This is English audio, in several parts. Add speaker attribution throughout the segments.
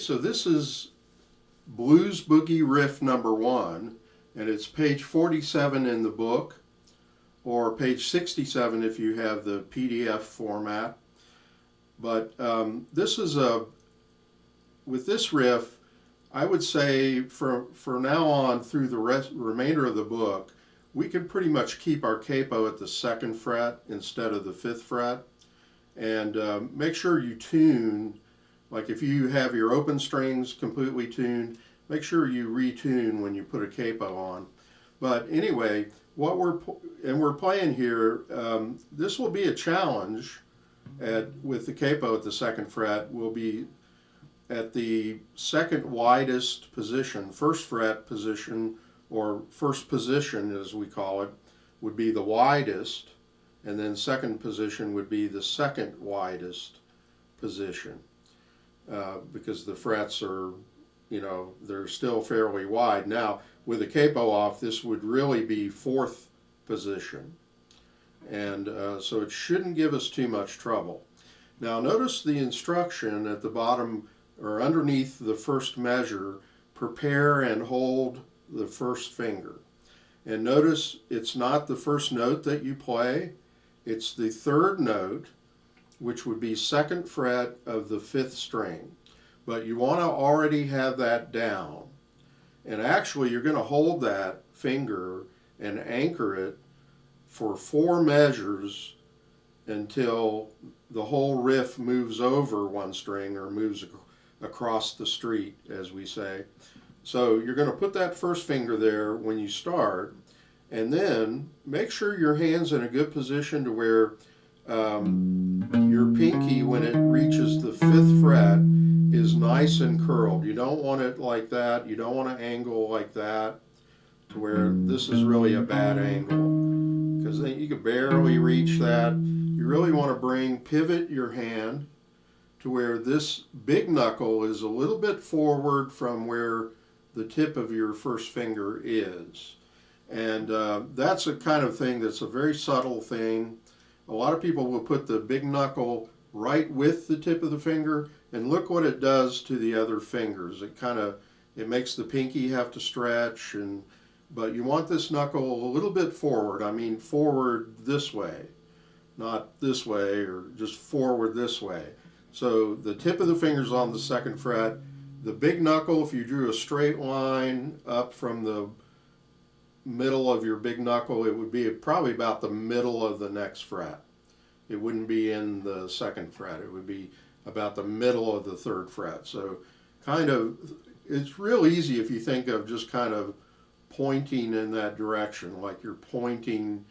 Speaker 1: so this is Blues Boogie Riff No.1, and it's page 47 in the book, or page 67 if you have the PDF format. But this is with this riff, I would say for now on through the remainder of the book, we can pretty much keep our capo at the 2nd fret instead of the 5th fret. And make sure you tune, like if you have your open strings completely tuned, make sure you retune when you put a capo on. But anyway, we're playing here, this will be a challenge with the capo at the 2nd fret. Will be at the 2nd widest position, 1st fret position, or 1st position as we call it, would be the widest, and then 2nd position would be the 2nd widest position, because the frets are, they're still fairly wide. Now, with the capo off, this would really be 4th position, and so it shouldn't give us too much trouble. Now, notice the instruction at the bottom or underneath the first measure, prepare and hold the first finger. And notice it's not the first note that you play, it's the 3rd note, which would be 2nd fret of the 5th string. But you want to already have that down. And actually you're going to hold that finger and anchor it for 4 measures until the whole riff moves over one string, or moves across the street, as we say. So you're going to put that first finger there when you start, and then make sure your hand's in a good position to where your pinky, when it reaches the 5th fret, is nice and curled. You don't want it like that. You don't want to angle like that to where this is really a bad angle, because then you can barely reach that. You really want to pivot your hand to where this big knuckle is a little bit forward from where the tip of your first finger is. And that's a kind of thing that's a very subtle thing. A lot of people will put the big knuckle right with the tip of the finger, and look what it does to the other fingers. It makes the pinky have to stretch, but you want this knuckle a little bit forward. I mean forward this way, not this way, or just forward this way. So the tip of the finger's on the 2nd fret. The big knuckle, if you drew a straight line up from the middle of your big knuckle, it would be probably about the middle of the next fret. It wouldn't be in the 2nd fret. It would be about the middle of the 3rd fret. So it's real easy if you think of just kind of pointing in that direction, like you're pointing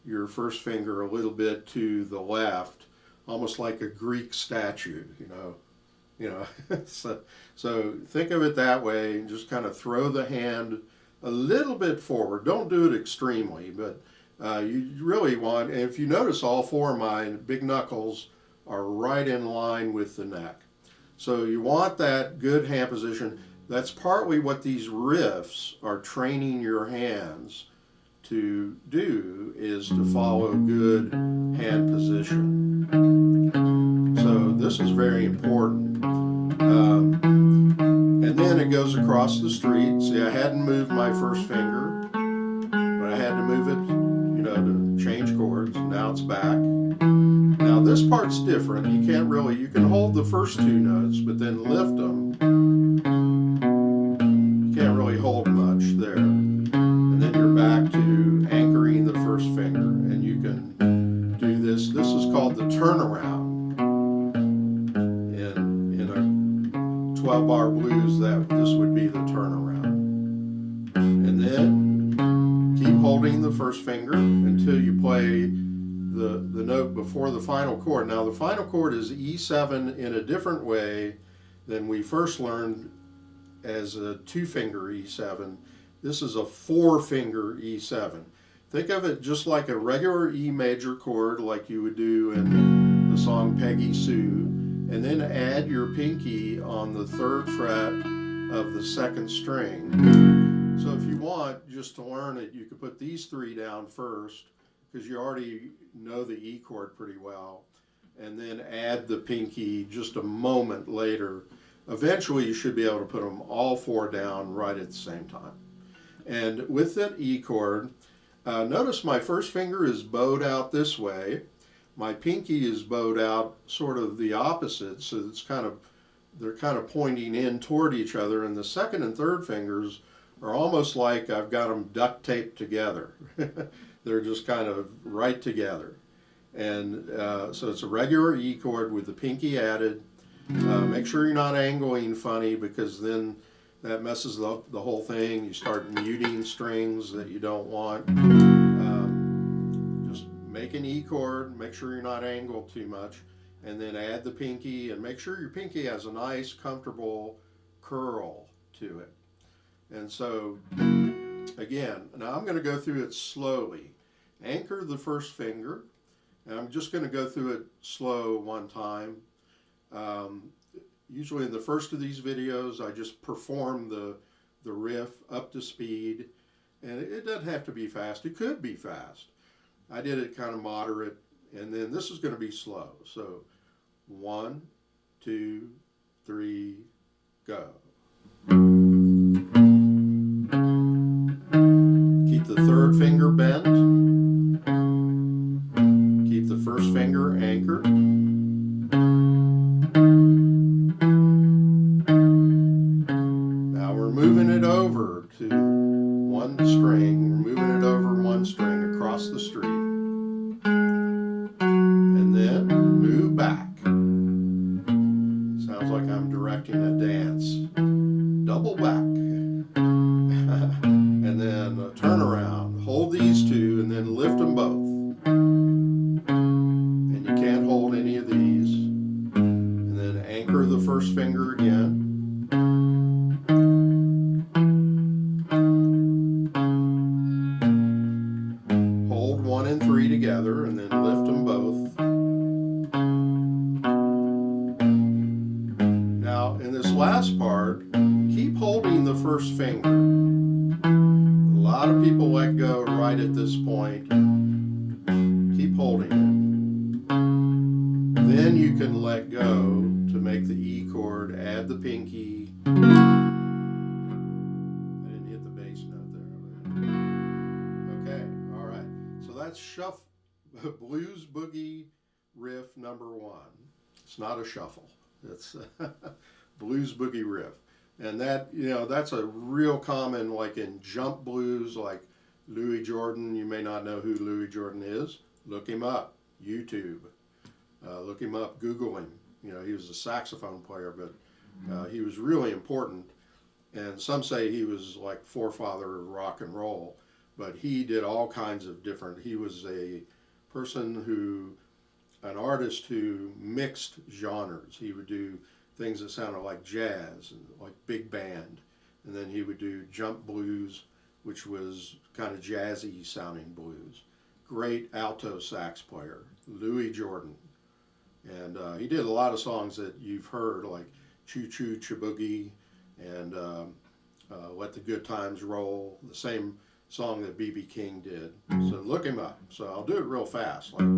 Speaker 1: your first finger a little bit to the left, almost like a Greek statue, so think of it that way, and just kind of throw the hand a little bit forward. Don't do it extremely, but you really want, and if you notice, all 4 of my big knuckles are right in line with the neck. So you want that good hand position. That's partly what these riffs are training your hands to do, is to follow good hand position. So this is very important. And then it goes across the street. See, I hadn't moved my first finger, but I had to move it, to change chords. Now it's back. Now this part's different. You can hold the first 2 notes, but then lift them. You can't really hold much there. And then you're back to anchoring the first finger, and you can do this. This is called the turnaround. In a 12-bar blues, this would be the turnaround. And then keep holding the first finger until you play the note before the final chord. Now the final chord is E7 in a different way than we first learned as a 2-finger E7. This is a 4-finger E7. Think of it just like a regular E major chord, like you would do in the song Peggy Sue, and then add your pinky on the 3rd fret of the 2nd string. So if you want just to learn it, you could put these 3 down first, because you already know the E chord pretty well, and then add the pinky just a moment later. eventually you should be able to put them all four down right at the same time. And with that E chord, notice my first finger is bowed out this way. My pinky is bowed out sort of the opposite, so it's they're kind of pointing in toward each other, and the second and third fingers are almost like I've got them duct taped together. They're just kind of right together. And so it's a regular E chord with the pinky added. Make sure you're not angling funny, because then that messes the whole thing. You start muting strings that you don't want. Just make an E chord, make sure you're not angled too much, and then add the pinky, and make sure your pinky has a nice, comfortable curl to it. And so, again, now I'm going to go through it slowly. Anchor the first finger, and I'm just going to go through it slow one time. Usually in the first of these videos, I just perform the riff up to speed, and it doesn't have to be fast. It could be fast. I did it kind of moderate, and then this is going to be slow. So 1, 2, 3, go. Keep the third finger bent. Keep the first finger anchored. Now we're moving it over to one string. We're moving it over one string across the street. And then move back. Sounds like I'm directing a dance. Double back. And then turn around. Hold these two and then lift them both. And you can't hold any of these. And then anchor the first finger again. Hold 1 and 3 together and then lift them both. Now in this last part, keep holding the first finger. A lot of people let go right at this point. Keep holding it. Then you can let go to make the E chord, add the pinky. I didn't hit the bass note there. Okay, all right. So that's Blues Boogie Riff number 1. It's not a shuffle. It's Blues Boogie Riff. And that, that's a real common, like in jump blues, like Louis Jordan. You may not know who Louis Jordan is. Look him up. YouTube. Look him up. Google him. He was a saxophone player, but he was really important. And some say he was like forefather of rock and roll. But he did all kinds of different. He was an artist who mixed genres. He would do things that sounded like jazz and like big band. And then he would do jump blues, which was kind of jazzy sounding blues. Great alto sax player, Louis Jordan. And he did a lot of songs that you've heard, like Choo Choo Chiboogie and Let the Good Times Roll, the same song that B.B. King did. So look him up. So I'll do it real fast. Like